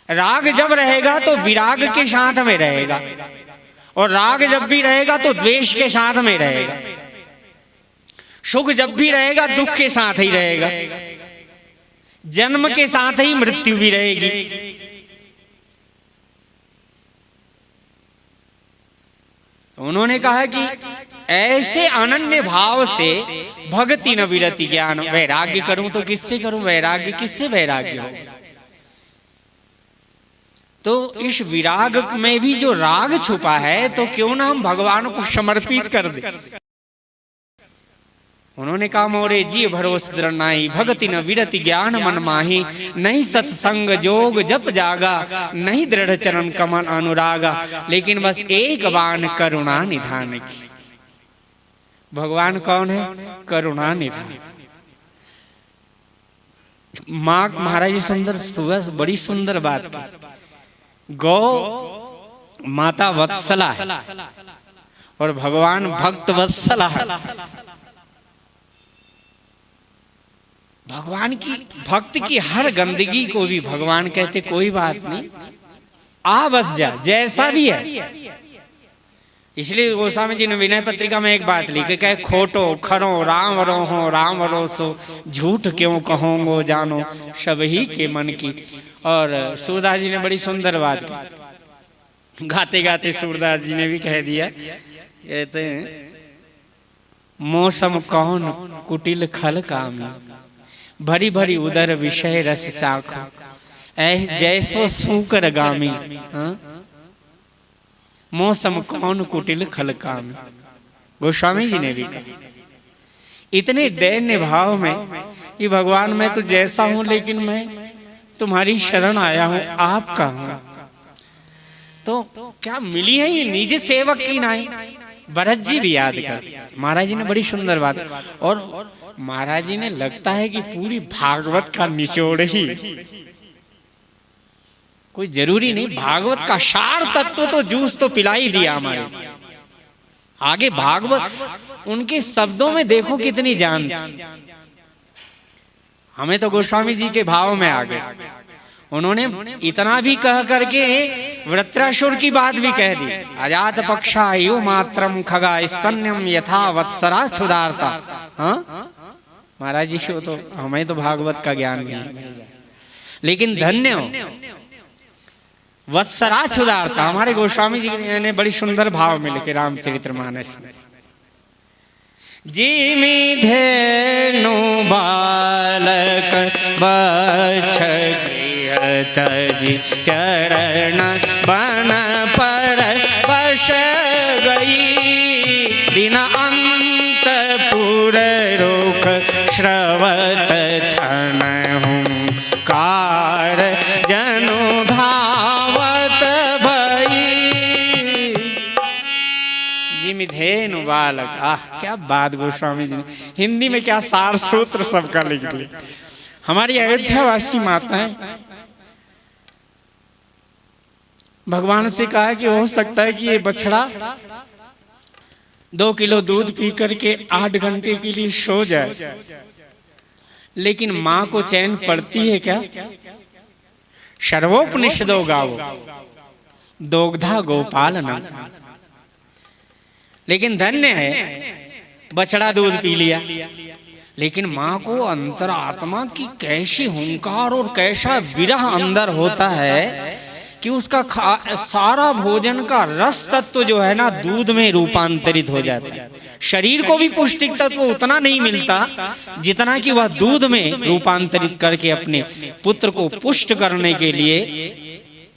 राग जब रहेगा तो विराग के साथ में रहेगा, और राग जब भी रहेगा तो द्वेष के साथ में रहेगा। सुख जब भी रहेगा दुख के साथ ही रहेगा, जन्म के साथ ही मृत्यु भी रहेगी। उन्होंने कहा कि ऐसे अनन्य भाव से भक्ति न विरति ज्ञान, वैराग्य करूं तो किससे करूं वैराग्य, किससे वैराग्य हो। तो इस विराग में भी जो राग छुपा है, तो क्यों ना हम भगवान को समर्पित कर दे। उन्होंने कहा मोरे जी भरोस दृढ़ नाहि, भक्ति न विरति ज्ञान मन माही, नहीं सत्संग जोग जप जागा, नहीं दृढ़ चरण कमल अनुरागा, लेकिन बस एक बाण करुणा निधान की। भगवान कौन है? करुणा निधान। माँ महाराज जी सुंदर सुबह बड़ी सुंदर बात की। गौ माता वत्सला है और भगवान भक्त वत्सला है। भगवान की भक्त की हर गंदगी को भी भगवान कहते कोई बात नहीं, आ बस जा, जैसा भी है। इसलिए गोस्वामी जी ने विनय पत्रिका में एक बात लिखी, कहे खोटो खरो राम रोहो राम रोसो, झूठ क्यों कहोंगो जानो सब ही के मन की। और सूरदास जी ने बड़ी सुंदर बात की, गाते गाते सूरदास जी ने भी कह दिया, कहते हैं मौसम कौन कुटिल खल काम, भरी भरी उदर विषय रस चाखो, जैसो सूकर गामी। मौसम कौन कुटिल खल काम, गोस्वामी जी ने भी कहा। इतने दैन्य भाव में कि भगवान मैं तो जैसा हूं, लेकिन मैं तुम्हारी शरण आया हूं, आपका हूं। तो क्या मिली है ये निज सेवक की नाई। भरत जी भी याद करते, महाराज जी ने बड़ी सुंदर बात। और महाराज जी ने लगता है कि पूरी भागवत का निचोड़ ही, कोई जरूरी नहीं, भागवत का सार तत्व तो जूस तो पिला ही दिया हमारे आगे। भागवत उनके शब्दों में देखो कितनी जान थी। हमें तो गोस्वामी जी के भाव में आ गए। उन्होंने इतना भी कह करके वृत्रासुर की बात भी कह दी, अजात पक्षा यु मात्रम खगा स्तन्यम यथा वत्सरा क्षुधारता। हाँ महाराज जी को तो, हमें तो भागवत का ज्ञान नहीं है, लेकिन धन्य हो वत्सरा क्षुधारता। हमारे गोस्वामी जी ने बड़ी सुंदर भाव में लिखे रामचरितमानस में, जिमि धेनु बालक बछ गृह तजि चरण बन पर बस गई, दिन अंत पुर रुख श्रवत थन हुंकार जनु धावत भई। जिमि धेनु बालक, आह क्या बात गोस्वामी जी ने हिंदी में क्या सार सूत्र सबका लिख दिया। हमारी अयोध्यावासी माताएं भगवान से कहा कि हो सकता है कि ये बछड़ा 2 किलो दूध पी करके 8 घंटे के लिए सो जाए, लेकिन मां को चैन पड़ती है क्या? सर्वोपनिषदो गावो दोग्धा गोपाल नंदन। लेकिन धन्य है बछड़ा दूध पी लिया, लेकिन मां को अंतरात्मा की कैसी हुंकार और कैसा विरह अंदर होता है कि उसका सारा भोजन का रस तत्व जो है ना दूध में रूपांतरित हो जाता है। शरीर को भी पौष्टिक तत्व उतना नहीं मिलता जितना कि वह दूध में रूपांतरित करके अपने पुत्र को पुष्ट करने के लिए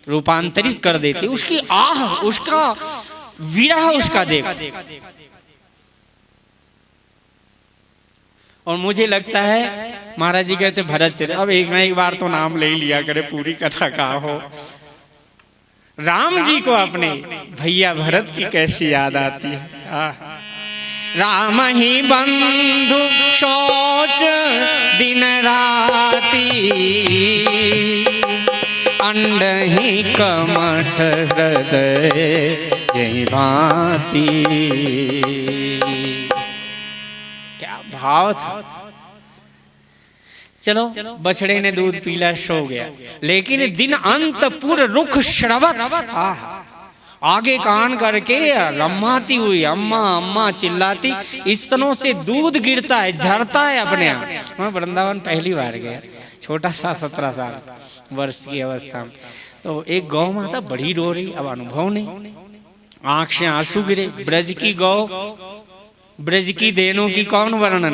रूपांतरित कर देते। उसकी आह, उसका विरह, उसका देख। और मुझे लगता है महाराज जी कहते भरत चले, अब एक ना एक बार तो नाम ले लिया करे, पूरी कथा का हो। राम जी को अपने भैया भरत की कैसी याद आती है। राम ही बंधु सोच दिन राती, अंड ही कमठ हृदय जय भांति। क्या भाव था। चलो बछड़े ने दूध पीला सो गया, लेकिन दिन अंत पुर रुख श्रवत, आगे कान करके रमाती हुई अम्मा अम्मा चिल्लाती, स्तनों से दूध गिरता है, झरता है अपने आप। मैं वृंदावन पहली बार गया, छोटा सा 17 साल वर्ष की अवस्था में। तो एक गौ माता बड़ी रो रही, अब अनुभव नहीं, आंख से आंसू गिरे। ब्रज की गौ, ब्रज की देनों की कौन वर्णन